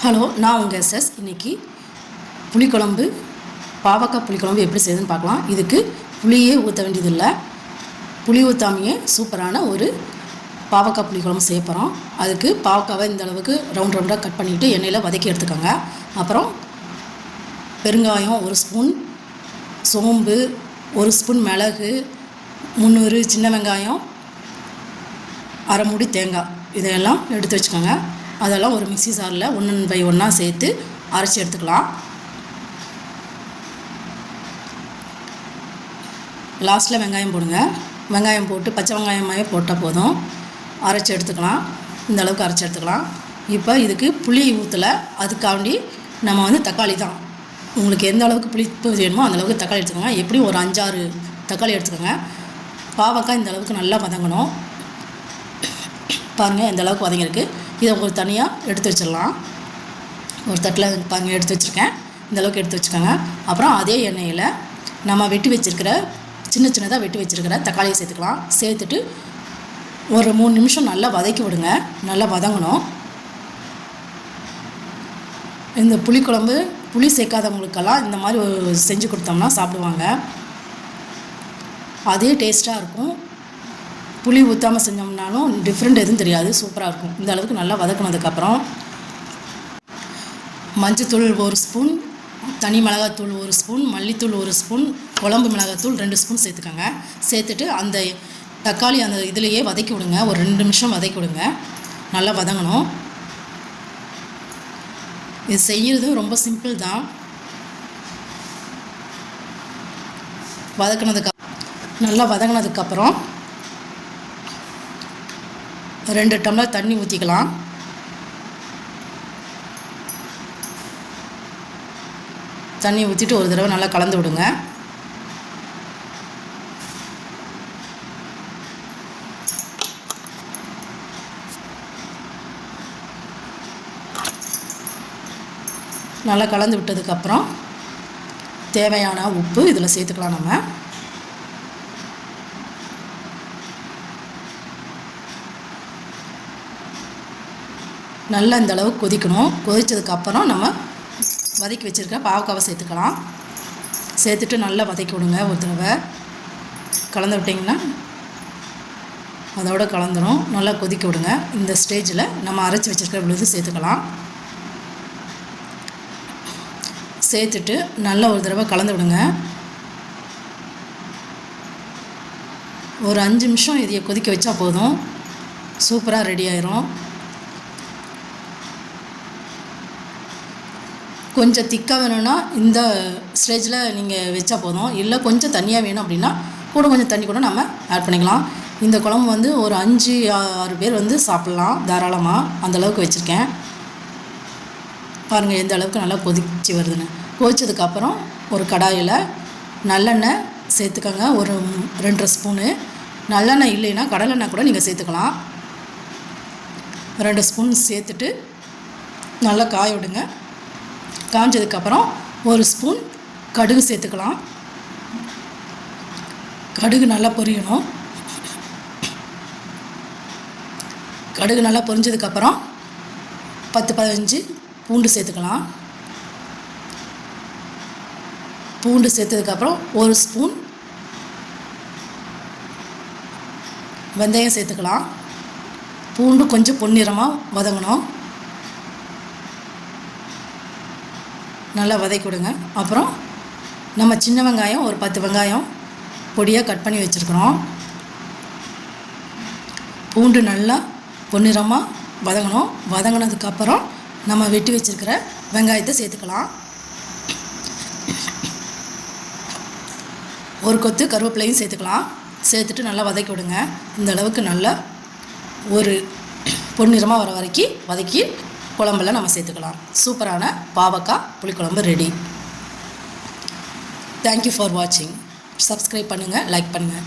Hello, நான் உங்கள் SS. இன்றைக்கி புளிக்குழம்பு, பாவக்காய் புளிக்குழம்பு எப்படி செய்யுதுன்னு பார்க்கலாம். இதுக்கு புளியே ஊற்ற வேண்டியதில்லை. புளி ஊற்றாமையே சூப்பரான ஒரு பாவக்காய் புளிக்குழம்பு செய்ய போகிறோம். அதுக்கு பாவக்காவை இந்த அளவுக்கு ரவுண்ட் ரவுண்டாக கட் பண்ணிவிட்டு எண்ணெயில் வதக்கி எடுத்துக்கோங்க. அப்புறம் பெருங்காயம் 1 ஸ்பூன், சோம்பு 1 ஸ்பூன், மிளகு 300 சின்ன வெங்காயம், அரை மூடி தேங்காய் இதையெல்லாம் எடுத்து வச்சுக்கோங்க. அதெல்லாம் ஒரு மிக்ஸி ஜாரில் 1/1 சேர்த்து அரைச்சி எடுத்துக்கலாம். லாஸ்ட்டில் வெங்காயம் போடுங்க. வெங்காயம் போட்டு பச்சை வெங்காயமாகவே போட்டால் போதும். அரைச்சி எடுத்துக்கலாம். இந்த அளவுக்கு அரைச்சி எடுத்துக்கலாம். இப்போ இதுக்கு புளி ஊற்றலை, அதுக்காண்டி நம்ம தக்காளி தான். உங்களுக்கு எந்த அளவுக்கு புளிப்பு வேணுமோ அந்த அளவுக்கு தக்காளி எடுத்துக்கோங்க. எப்படி ஒரு 5-6 தக்காளி எடுத்துக்கோங்க. பாவக்காய் இந்த அளவுக்கு நல்லா வதங்கணும். பாருங்கள், இந்த அளவுக்கு வதங்கியிருக்கு. இதை ஒரு தனியாக எடுத்து வச்சிடலாம். ஒரு தட்டில் பாருங்கள் எடுத்து வச்சுருக்கேன். இந்த அளவுக்கு எடுத்து வச்சுக்கோங்க. அப்புறம் அதே எண்ணெயில் நம்ம வெட்டி வச்சுருக்கிற சின்னதாக வெட்டி வச்சுருக்கிற தக்காளியை சேர்த்துக்கலாம். சேர்த்துட்டு ஒரு 3 நிமிஷம் நல்லா வதக்கி விடுங்க. நல்லா வதங்கணும். இந்த புளிக்குழம்பு புளி சேர்க்காதவங்களுக்கெல்லாம் இந்த மாதிரி செஞ்சு கொடுத்தோம்னா சாப்பிடுவாங்க. அதே டேஸ்ட்டாக இருக்கும். புளி ஊற்றாமல் செஞ்சோம்னாலும் டிஃப்ரெண்ட் எதுவும் தெரியாது, சூப்பராக இருக்கும். இந்த அளவுக்கு நல்லா வதக்கினதுக்கப்புறம் மஞ்சத்தூள் 1 ஸ்பூன், தனி மிளகாத்தூள் 1 ஸ்பூன், மல்லித்தூள் 1 ஸ்பூன், குழம்பு மிளகாத்தூள் 2 ஸ்பூன் சேர்த்துக்கோங்க. சேர்த்துட்டு அந்த தக்காளி அந்த இதிலையே வதக்கி விடுங்க. ஒரு 2 நிமிஷம் வதக்கி விடுங்க. நல்லா வதங்கணும். இது செய்கிறது ரொம்ப சிம்பிள் தான். நல்லா வதங்கினதுக்கப்புறம் 2 டம்ளர் தண்ணி ஊற்றிக்கலாம். தண்ணி ஊற்றிட்டு ஒரு தடவை நல்லா கலந்து விடுங்க. நல்லா கலந்து விட்டதுக்கப்புறம் தேவையான உப்பு இதில் சேர்த்துக்கலாம். நம்ம நல்லா இந்த அளவுக்கு கொதிக்கணும். கொதித்ததுக்கப்புறம் நம்ம வதக்கி வச்சுருக்க பாவக்காவை சேர்த்துக்கலாம். சேர்த்துட்டு நல்லா வதக்கி விடுங்க. ஒரு தடவை கலந்து விட்டிங்கன்னா அதோடு கலந்துடும். நல்லா கொதிக்க விடுங்க. இந்த ஸ்டேஜில் நம்ம அரைச்சி வச்சுருக்கிற விழுது சேர்த்துக்கலாம். சேர்த்துட்டு நல்லா ஒரு தடவை கலந்து விடுங்க. ஒரு 5 நிமிஷம் இதையை கொதிக்க வச்சா போதும். சூப்பராக ரெடி ஆயிரும். கொஞ்சம் திக்காக வேணும்னா இந்த ஸ்டேஜில் நீங்கள் வச்சா போதும். இல்லை கொஞ்சம் தண்ணியாக வேணும் அப்படின்னா கூட கொஞ்சம் தண்ணி கூட நம்ம ஆட் பண்ணிக்கலாம். இந்த குழம்பு ஒரு 5-6 பேர் சாப்பிட்லாம் தாராளமாக. அந்தளவுக்கு வச்சுருக்கேன். பாருங்கள் எந்த அளவுக்கு நல்லா கொதிச்சு வருதுன்னு. கொதிச்சதுக்கப்புறம் ஒரு கடாயில் நல்லெண்ணெய் சேர்த்துக்கோங்க. ஒரு 2 ஸ்பூனு. நல்லெண்ணெய் இல்லைன்னா கடலெண்ணெய் கூட நீங்கள் சேர்த்துக்கலாம். 2 ஸ்பூன் சேர்த்துட்டு நல்லா காய விடுங்க. காஞ்சதுக்கப்புறம் 1 ஸ்பூன் கடுகு சேர்த்துக்கலாம். கடுகு நல்லா பொரியணும். கடுகு நல்லா பொரிஞ்சதுக்கப்புறம் 10-15 பூண்டு சேர்த்துக்கலாம். பூண்டு சேர்த்ததுக்கப்புறம் 1 ஸ்பூன் வெந்தயம் சேர்த்துக்கலாம். பூண்டு கொஞ்சம் பொன்னிறமாக வதங்கணும். நல்லா வதக்கி விடுங்க. அப்புறம் நம்ம சின்ன வெங்காயம் ஒரு 10 வெங்காயம் பொடியாக கட் பண்ணி வச்சுருக்குறோம். பூண்டு நல்லா பொன்னிறமாக வதங்கணும். வதங்கினதுக்கப்புறம் நம்ம வெட்டி வச்சுருக்கிற வெங்காயத்தை சேர்த்துக்கலாம். ஒரு கொத்து கருவேப்பிலையும் சேர்த்துக்கலாம். சேர்த்துட்டு நல்லா வதக்கி விடுங்க. இந்த அளவுக்கு நல்லா ஒரு பொன்னிறமாக வர வரைக்கும் வதக்கி குழம்புல நம்ம சேர்த்துக்கலாம். சூப்பரான பாவக்காய் புளிக்குழம்பு ரெடி. தேங்க்யூ ஃபார் வாட்சிங். சப்ஸ்கிரைப் பண்ணுங்கள், லைக் பண்ணுங்கள்.